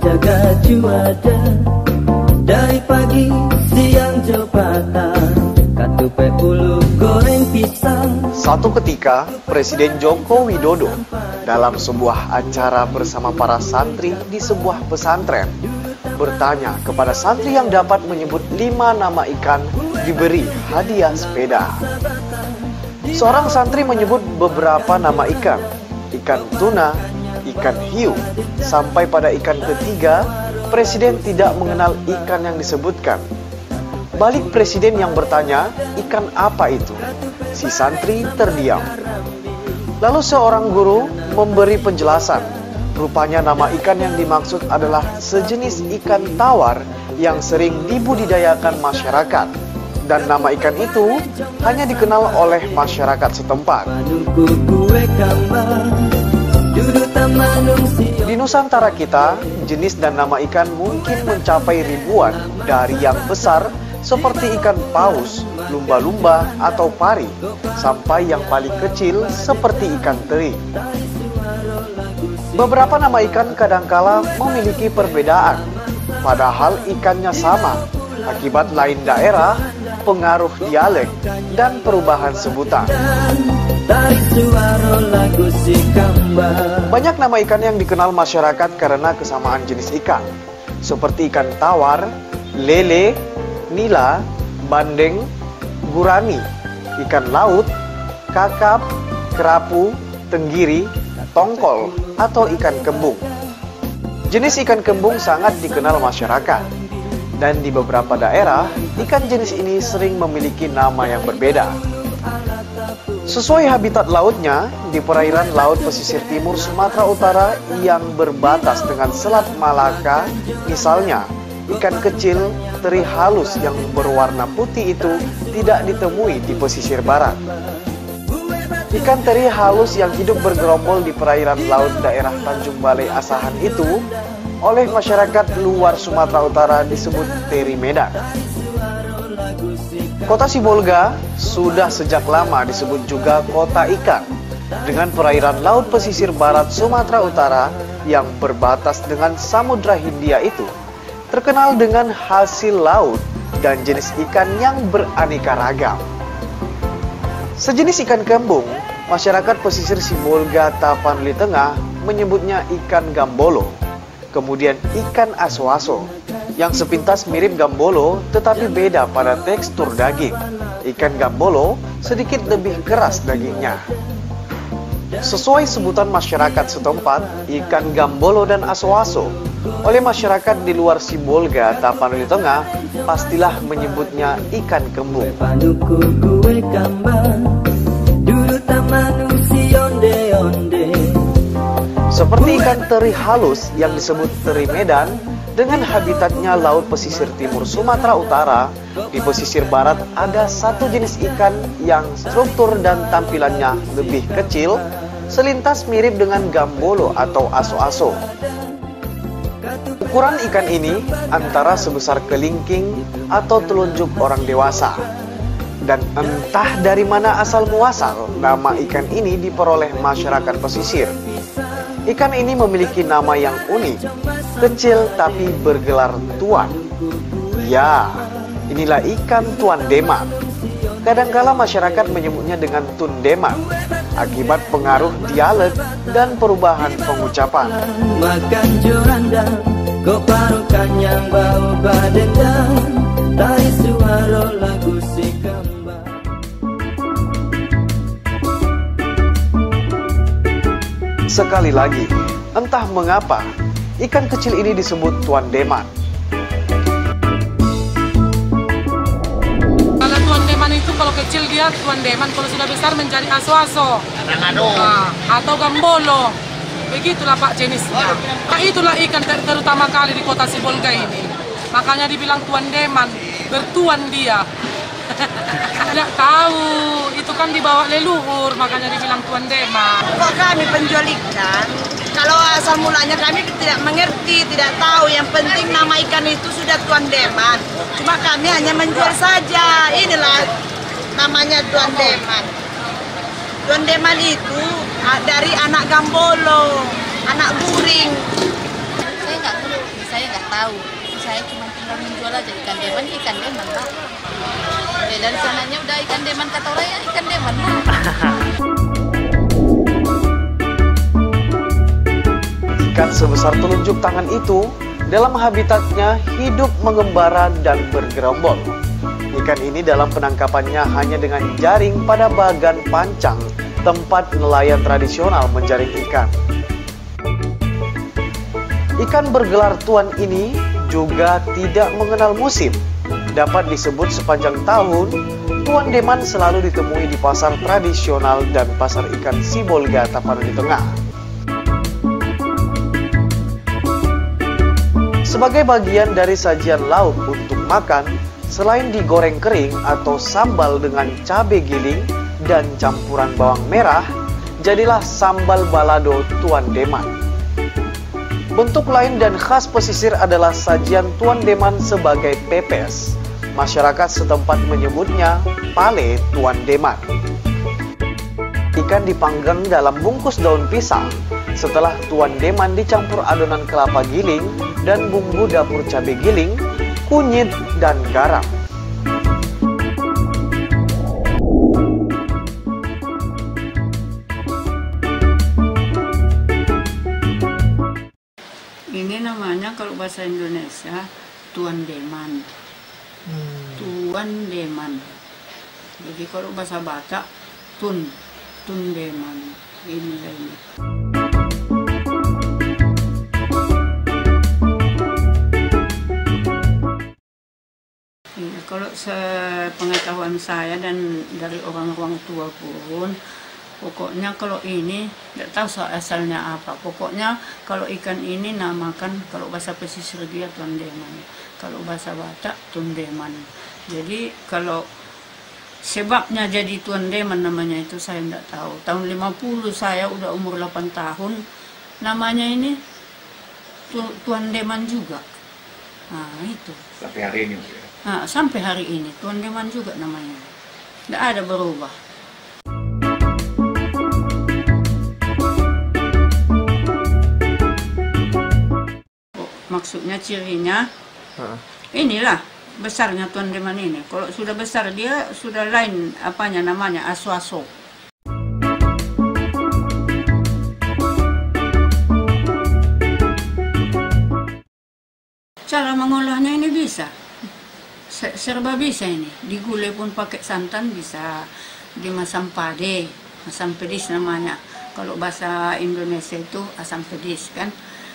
jaga juada dari pagi siang jauh patah katupe ulu goreng pisang. Satu ketika Presiden Joko Widodo dalam sebuah acara bersama para santri di sebuah pesantren bertanya kepada santri yang dapat menyebut 5 nama ikan diberi hadiah sepeda. Seorang santri menyebut beberapa nama ikan tuna, ikan hiu, sampai pada ikan ketiga Presiden tidak mengenal ikan yang disebutkan. Balik Presiden yang bertanya, ikan apa itu? Si santri terdiam. Lalu seorang guru memberi penjelasan. Rupanya nama ikan yang dimaksud adalah sejenis ikan tawar yang sering dibudidayakan masyarakat. Dan nama ikan itu hanya dikenal oleh masyarakat setempat. Di Nusantara kita, jenis dan nama ikan mungkin mencapai ribuan, dari yang besar seperti ikan paus, lumba-lumba atau pari, sampai yang paling kecil seperti ikan teri. Beberapa nama ikan kadangkala memiliki perbedaan, padahal ikannya sama, akibat lain daerah, pengaruh dialek, dan perubahan sebutan. Banyak nama ikan yang dikenal masyarakat karena kesamaan jenis ikan, seperti ikan tawar, lele, nila, bandeng, gurami, ikan laut, kakap, kerapu, tenggiri, tongkol, atau ikan kembung. Jenis ikan kembung sangat dikenal masyarakat, dan di beberapa daerah, ikan jenis ini sering memiliki nama yang berbeda. Sesuai habitat lautnya, di perairan laut pesisir timur Sumatera Utara yang berbatas dengan Selat Malaka, misalnya, ikan kecil teri halus yang berwarna putih itu tidak ditemui di pesisir barat. Ikan teri halus yang hidup bergerombol di perairan laut daerah Tanjung Balai Asahan itu oleh masyarakat luar Sumatera Utara disebut teri Medan. Kota Sibolga sudah sejak lama disebut juga kota ikan, dengan perairan laut pesisir barat Sumatera Utara yang berbatas dengan Samudra Hindia itu terkenal dengan hasil laut dan jenis ikan yang beraneka ragam. Sejenis ikan kembung, masyarakat pesisir Sibolga Tapanuli Tengah menyebutnya ikan gambolo. Kemudian ikan aso-aso, yang sepintas mirip gambolo tetapi beda pada tekstur daging. Ikan gambolo sedikit lebih keras dagingnya. Sesuai sebutan masyarakat setempat, ikan gambolo dan aso-aso oleh masyarakat di luar Sibolga Tapanuli Tengah pastilah menyebutnya ikan kembung. Seperti ikan teri halus yang disebut teri Medan, dengan habitatnya laut pesisir timur Sumatera Utara, di pesisir barat ada satu jenis ikan yang struktur dan tampilannya lebih kecil, selintas mirip dengan gambolo atau aso-aso. Ukuran ikan ini antara sebesar kelingking atau telunjuk orang dewasa. Dan entah dari mana asal muasal nama ikan ini diperoleh masyarakat pesisir. Ikan ini memiliki nama yang unik, kecil tapi bergelar tuan. Ya, inilah ikan tuan deman. Kadangkala masyarakat menyebutnya dengan tun deman, akibat pengaruh dialek dan perubahan pengucapan. Makan joranda, koparukan yang bau badendang, tari suara lagu si kembang. Sekali lagi, entah mengapa ikan kecil ini disebut tuan deman. Kalau tuan deman itu kalau kecil dia tuan deman, kalau sudah besar menjadi aso-aso atau gambolo. Begitulah Pak jenisnya. Nah, itulah ikan terutama kali di kota Sibolga ini. Makanya dibilang tuan deman, bertuan dia. Tidak tahu, itu kan dibawa leluhur, makanya dibilang tuan deman. Kok kami penjual ikan, kalau asal mulanya kami tidak mengerti, tidak tahu. Yang penting nama ikan itu sudah tuan deman. Cuma kami hanya menjual saja. Inilah namanya tuan deman. Tuan deman itu dari anak gambolo, anak buring. Saya nggak tahu. tahu. Saya cuma tinggal menjual aja ikan deman, Pak. Oke, dari sananya udah ikan deman kata orang ya ikan deman. Ikan sebesar telunjuk tangan itu dalam habitatnya hidup mengembara dan bergerombol. Ikan ini dalam penangkapannya hanya dengan jaring pada bagan pancang, tempat nelayan tradisional menjaring ikan. Ikan bergelar tuan ini juga tidak mengenal musim. Dapat disebut sepanjang tahun, tuan deman selalu ditemui di pasar tradisional dan pasar ikan Sibolga Tapanuli Tengah. Sebagai bagian dari sajian lauk untuk makan, selain digoreng kering atau sambal dengan cabai giling dan campuran bawang merah, jadilah sambal balado tuan deman. Bentuk lain dan khas pesisir adalah sajian tuan deman sebagai pepes. Masyarakat setempat menyebutnya pale tuan deman. Ikan dipanggang dalam bungkus daun pisang. Setelah tuan deman dicampur adonan kelapa giling dan bumbu dapur cabai giling, kunyit, dan garam. Ini namanya kalau bahasa Indonesia tuan deman. Tuan deman. Jadi kalau bahasa Batak tun deman. Ini. Ya, kalau sepengetahuan saya dan dari orang-orang tua pun, pokoknya kalau ini tidak tahu asalnya apa. Pokoknya kalau ikan ini namakan kalau bahasa pesisir dia tuan deman, kalau bahasa Batak tun deman. Jadi kalau sebabnya jadi tuan deman namanya itu saya tidak tahu. Tahun 50 saya udah umur 8 tahun, namanya ini tuan deman juga. Nah itu. Sampai hari ini ya? Nah, sampai hari ini tuan deman juga namanya. Tidak ada berubah. Maksudnya cirinya inilah besarnya tuan deman ini. Kalau sudah besar dia sudah lain apanya namanya aswaso. Cara mengolahnya ini bisa, serba bisa ini. Digulai pun pakai santan bisa, dimasam pade, asam pedis namanya. Kalau bahasa Indonesia itu asam pedis kan.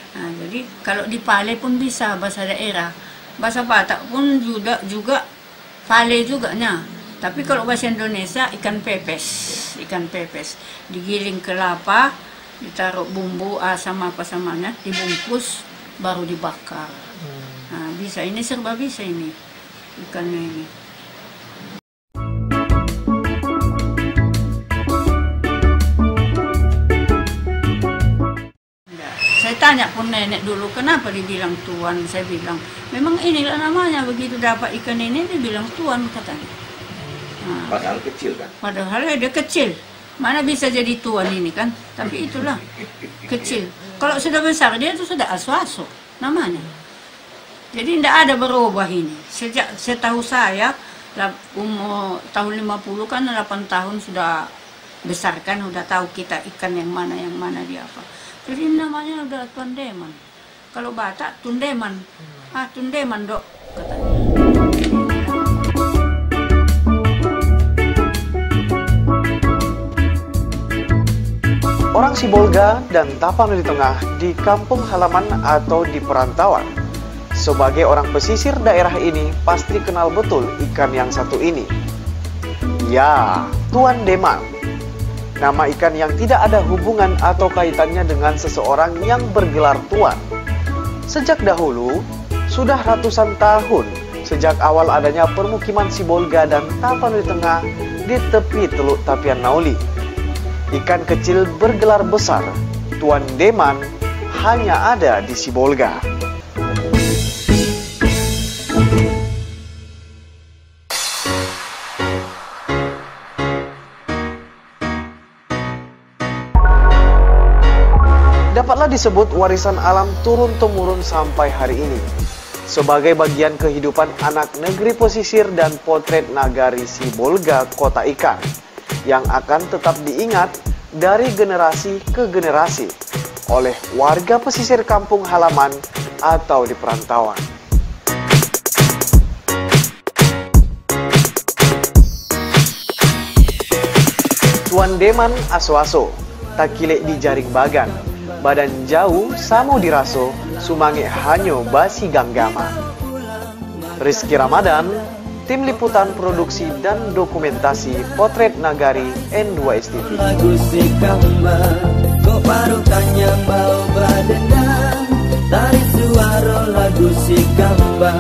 Nah, jadi kalau dipale pun bisa bahasa daerah. Bahasa Batak pun juga pale juga nya. Tapi kalau bahasa Indonesia ikan pepes digiling kelapa, ditaruh bumbu asam apa samanya, dibungkus baru dibakar. Nah, bisa ini serba bisa ini ikannya ini. Saya tanya pun nenek dulu kenapa dibilang tuan, saya bilang memang inilah namanya, begitu dapat ikan ini dibilang tuan katanya. Nah, Padahal kecil kan? Padahal dia kecil, mana bisa jadi tuan ini kan? Tapi itulah kecil. Kalau sudah besar dia itu sudah aswaso namanya. Jadi tidak ada berubah ini. Sejak setahu saya umur tahun 50 kan 8 tahun sudah besar kan, sudah tahu kita ikan yang mana dia apa. Jadi namanya udah tuan deman. Kalau Batak tun deman. Tun deman dok katanya. Orang Sibolga dan Tapanuli Tengah di kampung halaman atau di perantauan. Sebagai orang pesisir daerah ini pasti kenal betul ikan yang satu ini. Ya, tuan deman. Nama ikan yang tidak ada hubungan atau kaitannya dengan seseorang yang bergelar tuan. Sejak dahulu, sudah ratusan tahun sejak awal adanya permukiman Sibolga dan Tapanuli Tengah di tepi Teluk Tapian Nauli. Ikan kecil bergelar besar, tuan deman, hanya ada di Sibolga. dapatlah disebut warisan alam turun-temurun sampai hari ini. Sebagai bagian kehidupan anak negeri pesisir dan potret nagari Sibolga Kota Ikan yang akan tetap diingat dari generasi ke generasi oleh warga pesisir kampung halaman atau di perantauan. Tuan Deman Aso-aso, takilek di jaring bagan, badan jauh samo diraso, sumange hanyo basi ganggama. Rizky Ramadan, tim liputan produksi dan dokumentasi Potret Nagari N2S TV. Lagu si kamba, kok parukan yang bau badendang, tarik suara lagu si kamba.